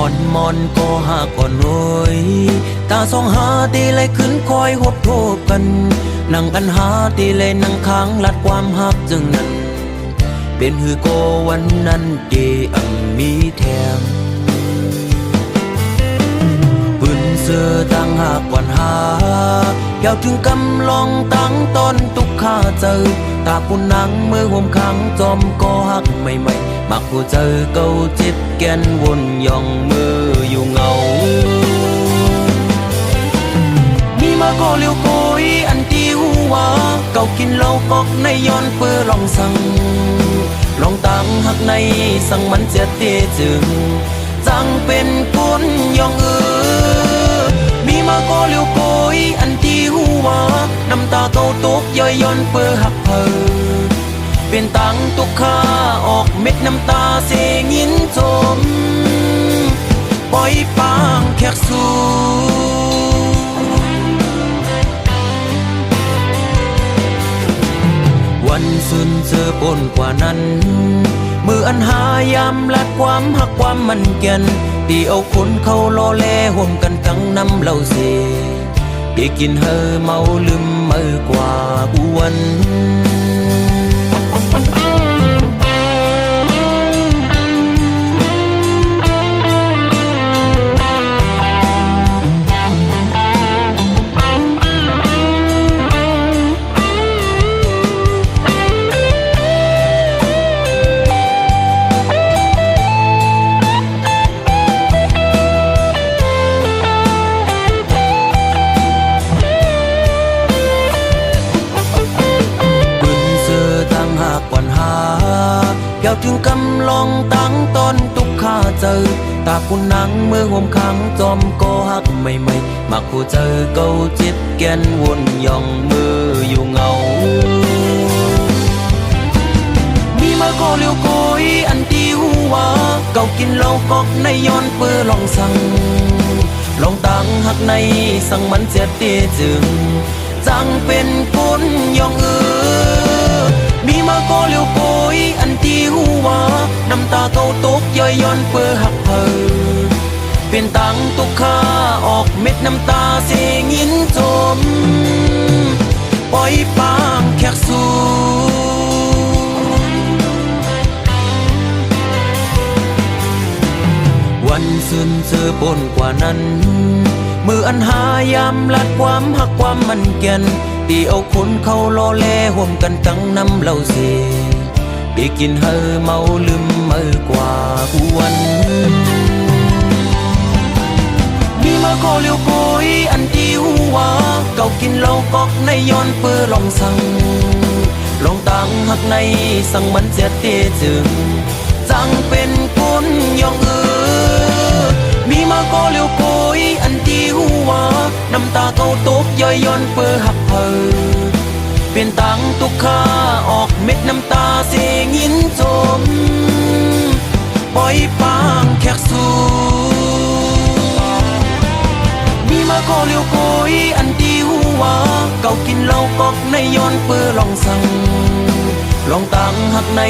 อนมอนก็หาก่อนรวยตาสองหาตีเลยขึ้นคอยหดโทบกันนั่งกันหาตีเลยนั่งค้างลัดความหักจึงนั้นเป็นหือโกวันนั้นเดอัมมีแถมปืนเสือตั้งหากก่อนหาเกี่ยวถึงกำลองตั้งตอนตุกข้าเจอตาปุ่นนังมือห่มขังจอมก็หักใหม่ๆมักผู้เจอเก่าจิตแกนวนย่องมืออยู่เงามีมาก็เลี้ยวโกยอันที่หัวเก่ากินเหล้ากอกในย้อนเปื้อลองสั่งลองตั้งหักในสั่งมันเสียเตจึงจังเป็นคนย่องมีมาก็เลี้ยวโกยอันที่หัวน้ำตาเก่าตกย่อยย้อนเปื้อหักเพอเป็นตังตุกข้าออกเม็ดน้ำตาเสงินจมปล่อยปางแขกสู่วันสุนเจอปนกว่านั้นมืออันหายามลัดความหักความมันแก่นตีเอาคนเขาล้อแลห่วมกันทั้งน้ำเหล้าเสได้กินเฮอเมาลืมเมื่อกว่าอ้วนเกี่ยวถึงกำลองตั้งตอนตุกข้าเจอตาคุณนังมือห่มขังจอมก็หักใหม่ๆมักผู้เจอเก่าจิตแกนวนย่องมืออยู่เงามีมาก็เลี้ยวโกยอันที่หัวเก่ากินเหล้ากอกในย้อนเปื้อลองสั่งลองตั้งหักในสั่งมันเสียเตจึงจังเป็นคนย่องมีมาก็เลี้ยวโกยอันที่หัวน้ำตาเก่าตกย่อยย้อนเปื้อหักเพอเป็นตังตุกข้าออกเม็ดน้ำตาเสงินจมปล่อยปางแขกสู่วันสุนเจอปนกว่านั้นมืออันหายามลัดความหักความมันแก่นตีเอาคนเขาล้อแลห่วมกันทั้งน้ำเหล้าเสได้กินเฮอเมาลืมเมื่อกว่าอ้วนมีมาก็เลี้ยวโกยอันที่หัวเก่ากินเหล้ากอกในย้อนเปื้อลองสั่งลองตั้งหักในสั่งมันเสียเตจึงจังเป็นคนย่องมีมาก็เลี้ยวโกยอันที่หัวน้ำตาเก่าตกย่อยย้อนเปื้อหักเพอเป็นตังตุกข้าออกเม็ดน้ำตาเสงินจมปล่อยปางแขกสู่มีมาก็เลี้ยวโกยอันที่หัวเก่ากินเหล้ากอกในย้อนเปื้อลองสั่งลองตั้งหักใน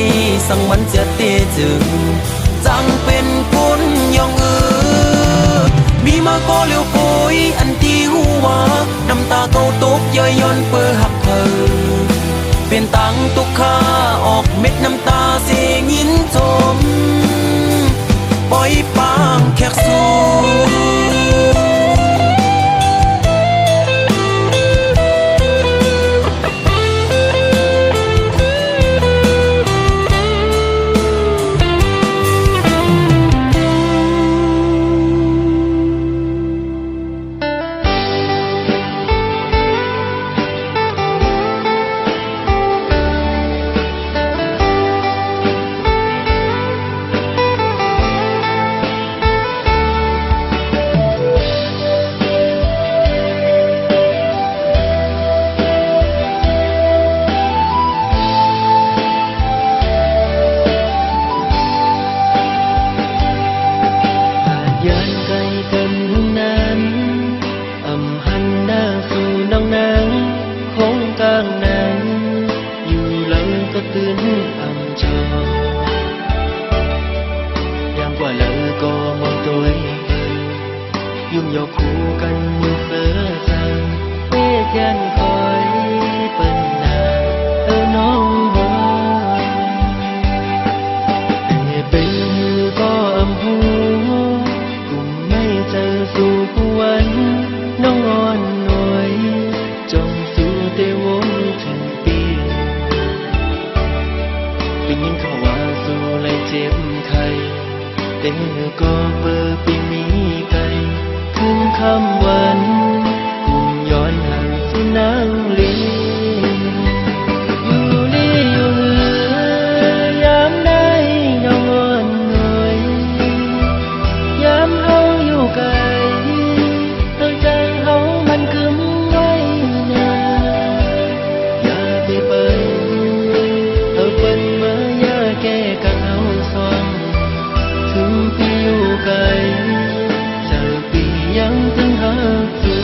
สั่งมันเสียเตจึงจังเป็นคนย่องมีมาก็เลี้ยวโกยอันที่หัวน้ำตาเก่าตกย่อยย้อนเปื้อหักเพอเป็นตังตุกข้าออกเม็ดน้ำตาเสงินจมปล่อยปางแขกสู่Quả lỡ có mong tôi ยุ่งยอกคู่กันอยู่เสือจางเวทยันคอยเปิ้นนาน้องบ่แต่เป็นก็อำหูกุมไม่เจอสู่ผู้วันน้องอ่อนหน่วยจงสู่เตวงถึงปีเป็นยินเขาว่าสู่เลยเจ็บไข้แต่ก็เปิดปีมีไกลคืนคำวันกุมย้อนห่างสู่นางลีอยู่ลีอยู่เหือยามได้น้องอ่อนหน่วยยามเฮาอยู่ไกลเธอใจเฮามันกึมไว้นาอย่าไปเปิดเธอเปิ้นมาอย่าแก้กันเฮาสองถึงปีอยู่ไกลเจอปียังถึงหาสู่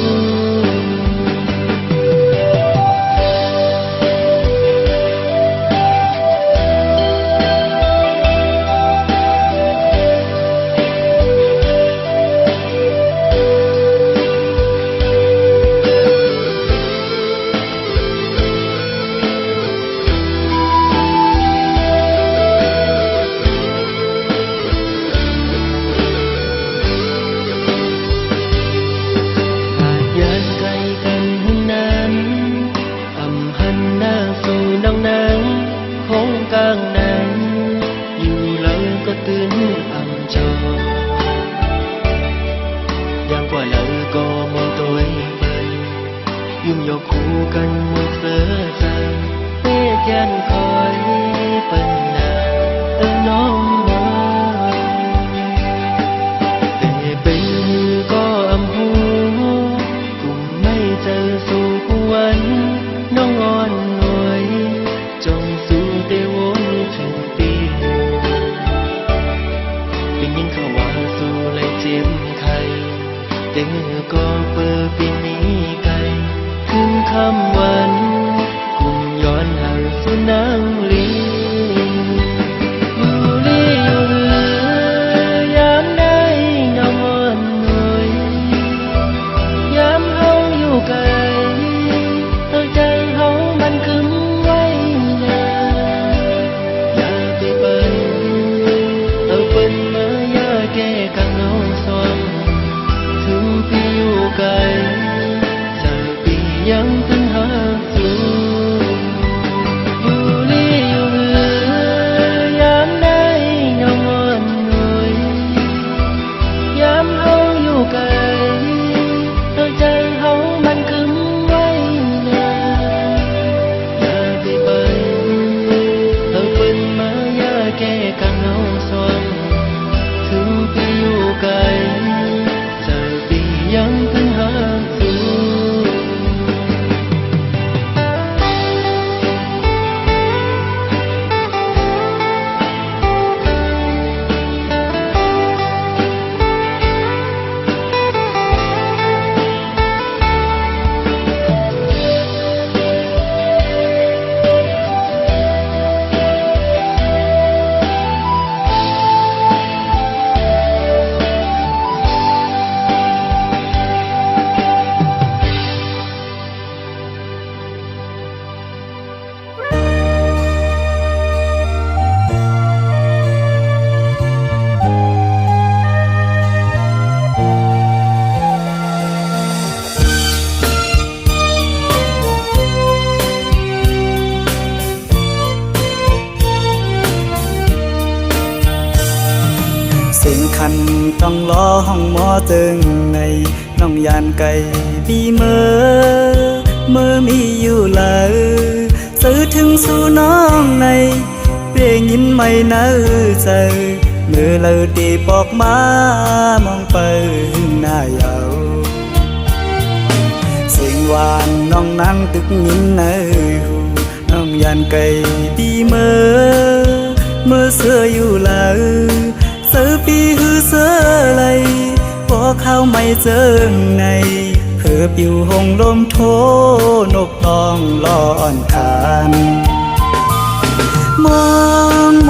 ยุ่งยอกคู่กันมือเสือจางเวทยันคอยเปิ้นนาน้องบ่แต่เป็นก็อำหูกุมไม่เจอสู่ผู้วันน้องอ่อนหน่วยจงสู่เตวงถึงปีเป็นยินเขาว่าสู่เลยเจ็บไข้แต่ก็เปิดปีมีไกลคืนคำวันกุมย้อนห่างสู่นางลีอยู่ลีอยู่เหือยามได้น้องอ่อนหน่วยยามเฮาอยู่ไกลเธอใจเฮามันกึมไว้นาอย่าไปเปิ้นเธอเปิ้นมาอย่าแก้กันเฮาสองถึงปีอยู่ไกลยังถึงหาสู่อยู่ลีอยู่เหือยามได้น้องอ่อนหน่วยยามเฮาอยู่ไกลเธอใจเฮามันกึมไว้นาอย่าไปเปิ้นเธอเปิ้นมาอย่าแก้กันเฮาสองถึงปีอยู่ไกลเจอปียังถึงหาสู่คันต้องรอห้องหมอเติงในน้องยานไก่บีเมื่อมีอยู่เลยซื้อถึงสู่น้องในเปลี่ยนยินไม่เนื้อใจเมื่อเลยตีปอกมามองไปหน้าเยาเสียงหวานน้องนั่งตึกยินในหูน้องยานไก่บีเมื่อเสื้ออยู่เลยซื้อปีหือเสื้อไรพอเข้าไม่เจอไงเพื่อปิวหงลมโทนกตองลอนคานม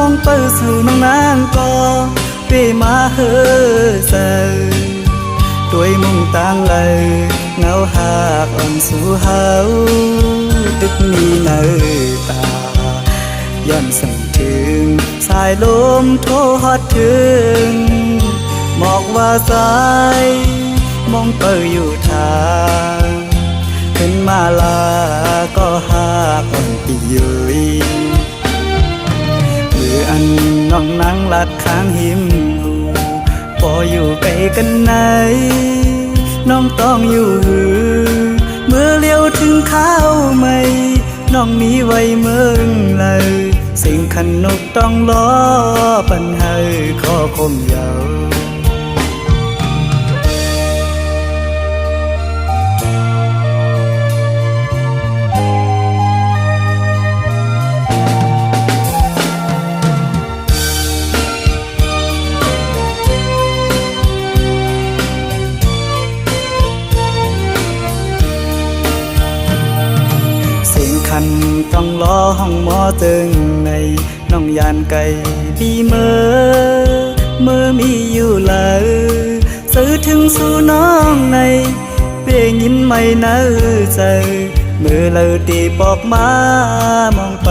องไปสู่น้องนางก็เปมาเฮอเซอด้วย มุ่งต่างเลยเงาหากอ่อนสู่เฮาตึกมีเนอตาย้อนสั่งถึงสายลมโทรฮอดถึงบอกว่าสายมองเปิดอยู่ทางขึ้นมาลาก็หากอ่อนปีเยยมืออันน้องนั่งลัดข้างหิมหูพออยู่ไกลกันไหนน้องต้องอยู่หือเมื่อเลี้ยวถึงข้าวไม่น้องมีไว้เมืองเลยสิ่งขันนกต้องล้อปัญหาข้อคมยาวคันต้องล้อห้องหมอตึงในน้องยานไก่ปีเมื่อมีอยู่เลยซื้อถึงสู่น้องในเปียยินไม่เนื้อใจมือเลยตีปอกมามองไป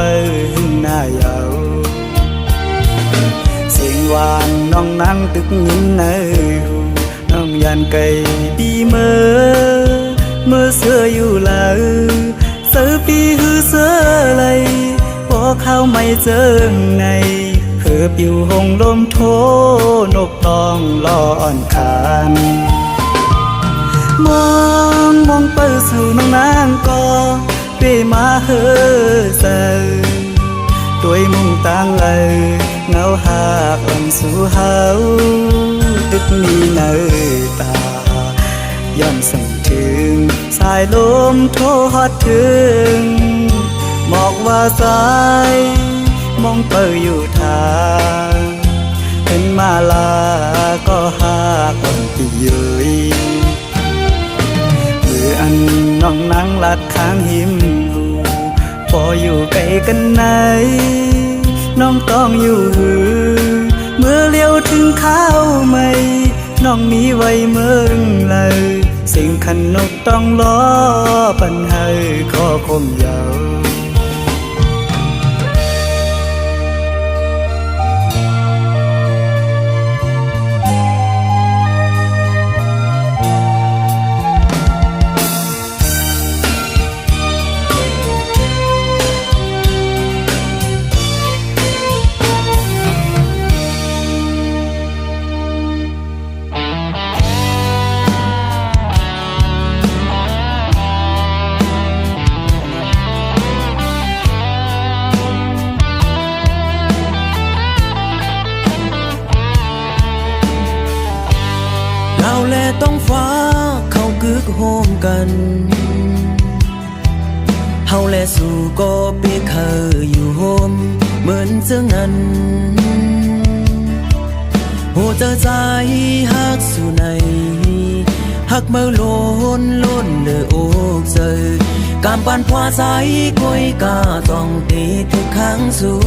หึงหน้ายาวเสียงหวานน้องนั่งตึกยินเนื้อน้องยานไก่ปีเมื่อเสื้ออยู่เลยเสือปีหือเสือเลยพอเข้าไม่เจอในเขือบอยู่หงลมโทนกตองลออ่อนคานมองไปสู่น้องนางก็เปมาเฮอเซอด้วยมุ่งต่างเลยเงาหากอ่อนสู่เฮาตึกมีเนอตาย้อนสั่งถึงสายลมโทรฮอดถึงบอกว่าสายมองเปิดอยู่ทางขึ้นมาลาก็หากอ่อนปีเยยมืออันน้องนั่งลัดข้างหิมหูพออยู่ไกลกันไหนน้องต้องอยู่หือเมื่อเลี้ยวถึงข้าวไม่น้องมีไว้เมืองเลยสิ่งขันนกต้องล้อปัญหาข้อคมยาว ต้องฟ้าเขากึกโฮมกันเฮาและสู่ก็เปเคยอยู่โฮมเหมือนเจ้านั้นโหเจอใจฮักสู่ในฮักเมื่อล้นเดืออกเจอการปานพวาใจก้อยกาต้องตีทุกครั้งสู่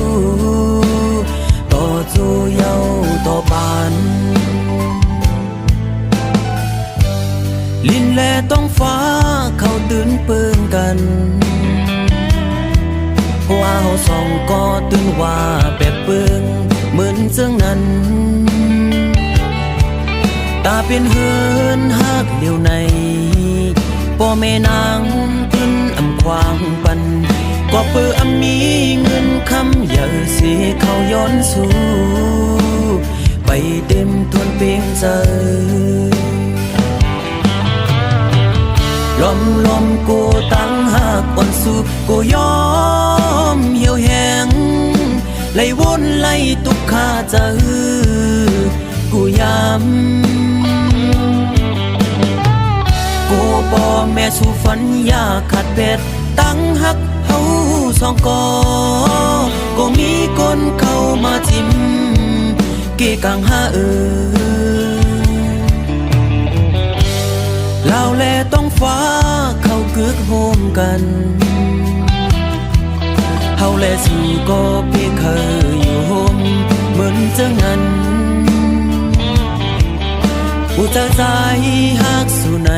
ต่อจูเยาต่อปานลินแลต้องฟ้าเขาตื่นเปิงกันว่าเฮาสองก็ตื่นว่าแปบเปิงเหมือนเจ้านั้นตาเป็นเฮือนฮักเดียวในพ่อแม่นางขึ้นอำควางปันก็เปื้อมีเงินคำอย่าเสียเขาย้อนสู่ไปเต็มทวนเพียงใจลมกูตั้งหักอ่อนสู่กูยอมเหี่ยวแห้งไล่วนไล่ตุกขาจะกูย้ำกูป่อแม่สู่ฝันอยากขัดเป็ดตั้งหักเฮาสองก็มีคนเข้ามาจิ้มเกกังหาลาวแลต้องฟ้าเขากึกโฮมกันเฮาแลสู่ก็เพียงเคยอยู่โฮมเหมือนเจ้านั้น ผู้เจ้าใจฮักสู่ใน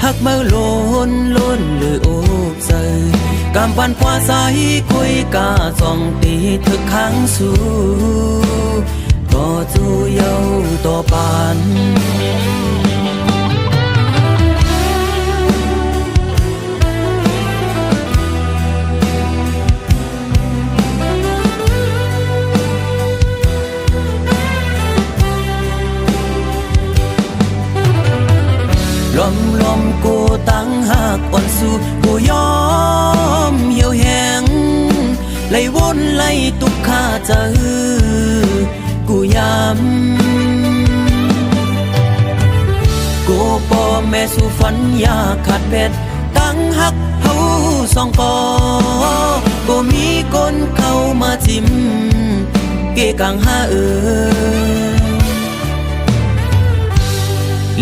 ฮักเมื่อล้นหรือโอบใจกำปันกว่าใสคุยกาส่องตีเธอค้างสู่ก็จูเยาต่อปานลมกูตั้งหักอ่อนสู่กูยอมเหี่ยวแหงไล่วนไล่ตุกข้าเจอกูย้ำกูป่อแม่สู่ฝันอยากขาดเพชรตั้งหักเฮาสองปอกูมีคนเข้ามาจิ้มเกกังหา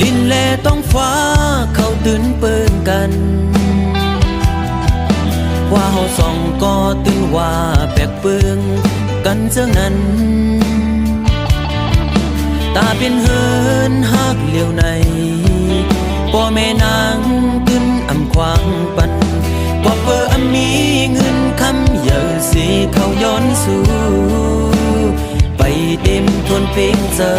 ลินแลต้องฟ้าเขาตื่นเปิ้นกันว่าเฮาสองก็ตื่นว่าแปลกเปิงกันเจ้านั้นตาเป็นเฮินฮักเหลียวในป่อแม่นางขึ้นอำควางปันป่อเปออมีเงินคำเยอะสิเขาย้อนสู่ไปเต็มทนเพลงเจอ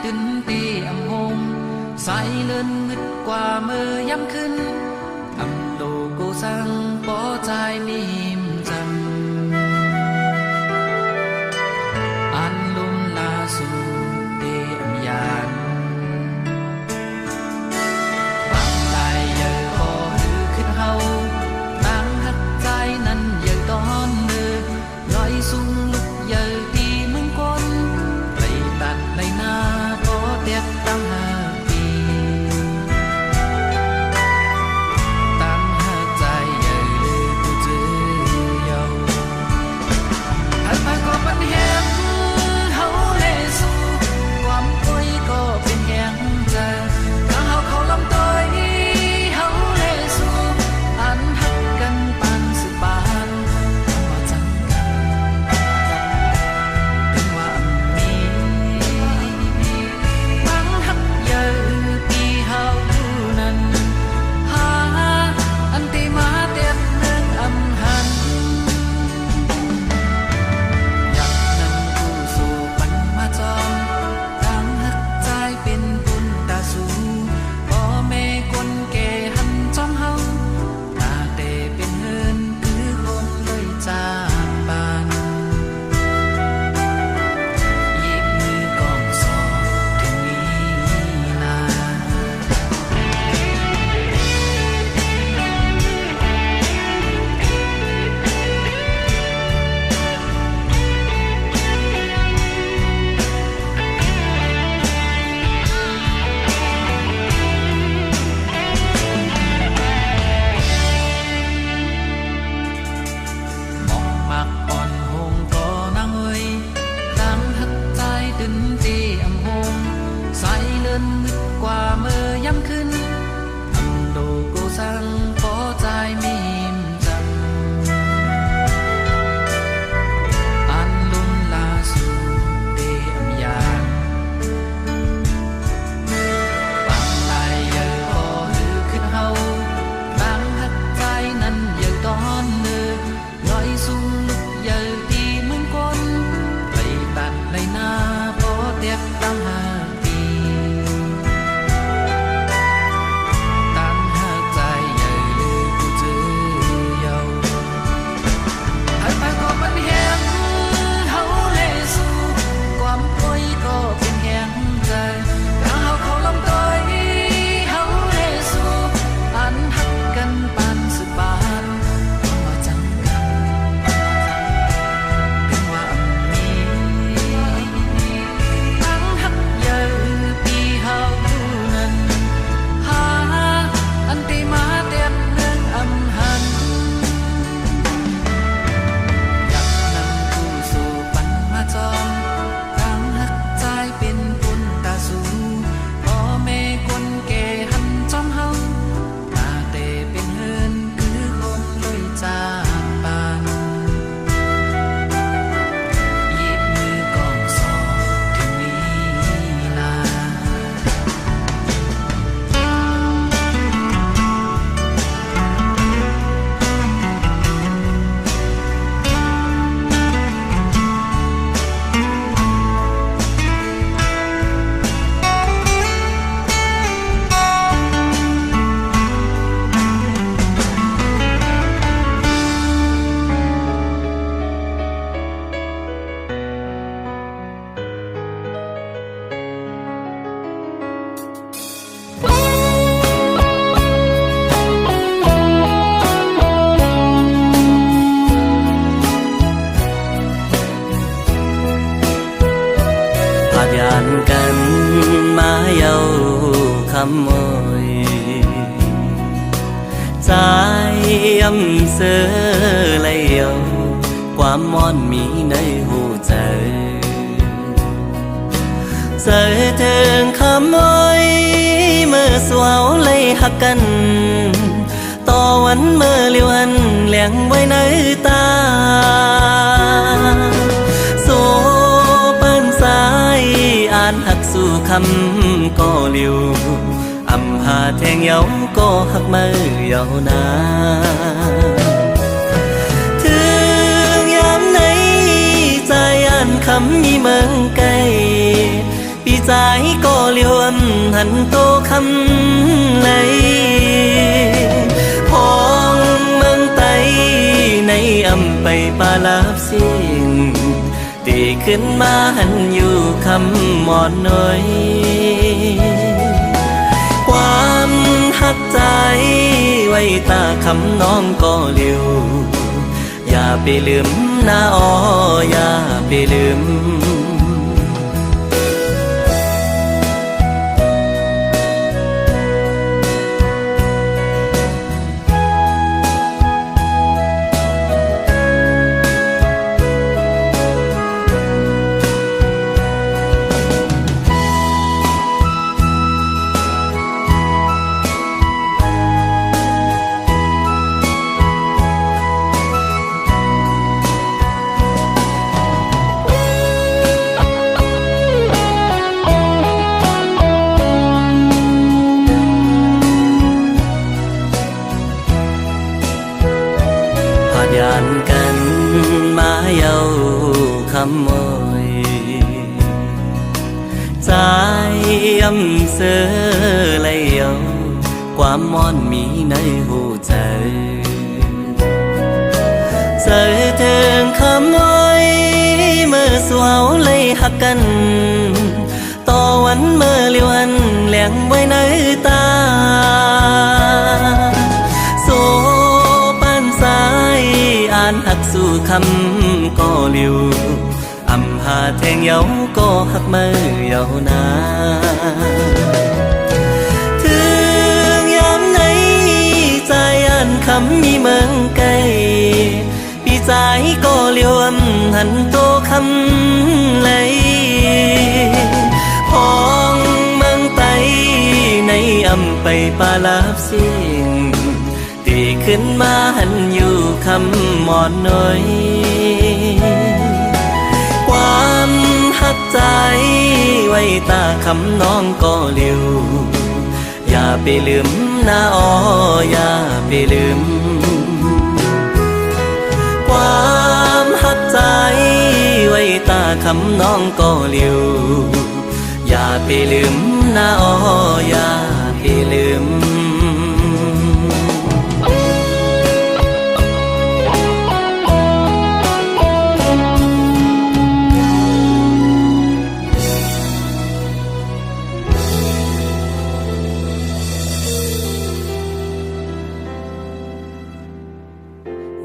ตื่นตีอำหงใส่เลื่อนนึกกว่าเมื่อยำขึ้นอำโลกูสั่งปอใจมีมจันอันลุมลาสู่เตียมยานบางใดเยอะพอหรือขึ้นเฮาตั้งหักใจนั้นเยอะตอนเดินลอยสูงลุกเยอะตีมึงก้นไปตัดในนาเตียกตั้งหาปี ำเสือเลยเอาความมอนมีในหูใจเจอถึงคำอ้อยเมื่อสวาวเลยหักกันต่อวันเมื่อเลียวอันเลี้ยงไว้ในตาโซปันสายอ่านหักสู่คำก็เลียวอำหาแทงเยาก็หักมือยาวนานถึงยามไหนใจอ่านคำมีเมืองไกลปีใจก็เลียวหันโตคำไหนพองเมืองไตในอำไปปาลาบสิ่งตีขึ้นมาหันอยู่คำหมอนน้อยความหักใจไว้ตาคำน้องก็เลียวอย่าไปลืมนะอ้ออย่าไปลืมยานกันมาเยาคำมอยใจอำเสือเลยเอาความมอนมีในหูใจเจอถึงคำอ้อยเมื่อสวาวเลยหักกันต่อวันเมื่อเลียวอันเลี้ยงไว้ในตาอ่านหักสู่คำก็เลียวอำหาแทงเยาก็หักมือยาวนานถึงยามไหนใจอ่านคำมีเมืองไกลปีใจก็เลียวหันโตคำไหลพองเมืองไตในอำไปปาลาบสิ่งตีขึ้นมาหันอยู่คำหมอนน้อยความหักใจไว้ตาคำน้องก็เลียวอย่าไปลืมนะอ้ออย่าไปลืมความหักใจไว้ตาคำน้องก็เลียวอย่าไปลืมนะอ้ออย่าไปลืม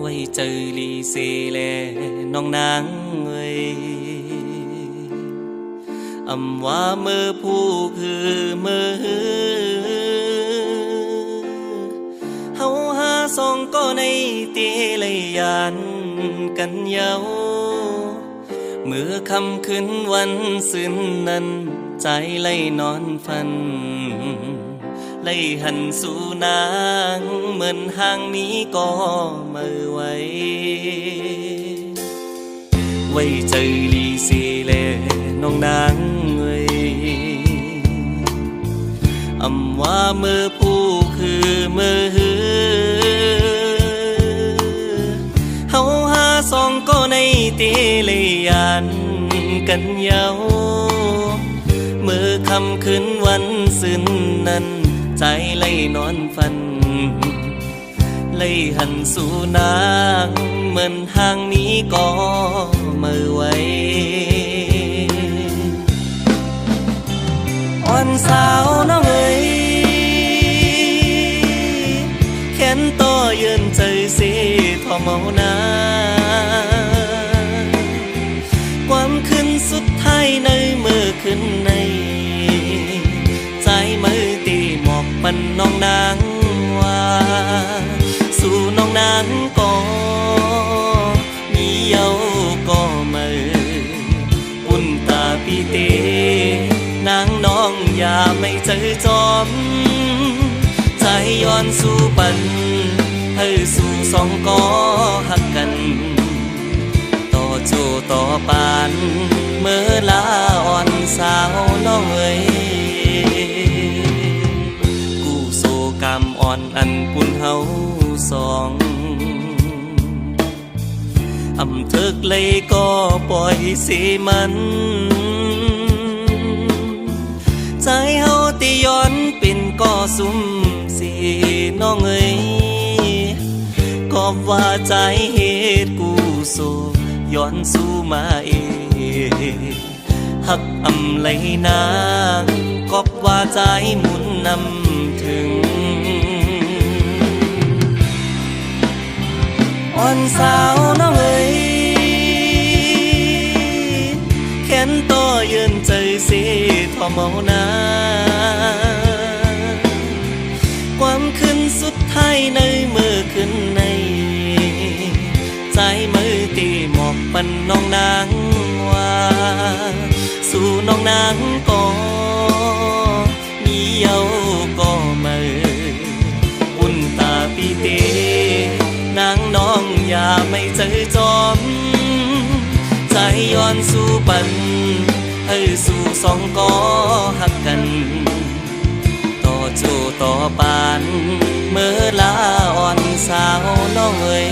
ไว้เจอลีเซแลน้องนางเอ้ยอำว่าเมื่อผู้คือเมื่อเฮาหาสองก็ในเตเลยยานกันเยาเมื่อคำคืนวันสิ้นนั้นใจไล่นอนฝันไล่หันสู่นางเหมือนห่างนี้ก็มือไว้เจอลีซีแลน้องนางเอ้ยอำว่าเมื่อผู้คือเมื่อเฮาหาสองก็ในเตเลยยานกันเยาเมื่อคำคืนวันสิ้นนั้นใจไล่นอนฝันไล่หันสู่นางเหมือนห่างนี้ก็มือไว้อ่อนสาวน้องเอ๋ยแขนต่อยืนใจสิทอเมานาความขึ้นสุดท้ายในมือขึ้นในใจมือตีหมอกปันน้องนางว่าสู่น้องนาง ไม่เจอจอม ใจย้อนสู่ปันให้สู่สองกอหักกัน ต่อโจต่อปานเมื่อลาอ่อนสาวน้องเอ๋ยกูโซกรรมอ่อนอันปุ่นเฮาสองอำเถิกเลยก็ปล่อยสิมัน ใจเฮาติย้อนเป็นก่อสุมสีน้องเอ๋ยก็ว่าใจเหตุกูโซย้อนสู่มาเองหักอำไหลนางก็ว่าใจหมุนนำถึงอ่อนสาวน้องเอ๋ยแขนต่อยืนใจสิทอเมานาความขึ้นสุดท้ายในมือขึ้นในใจมือตีหมอกปันน้องนางว่าสู่น้องนางก็มีเยาก็มืออุ่นตาปีเตนางน้องอย่าไม่เจอจอม ใจย้อนสู่ปันให้สู่สองกอหักกัน ต่อโจต่อปานเมื่อลาอ่อนสาวน้องเอ๋ย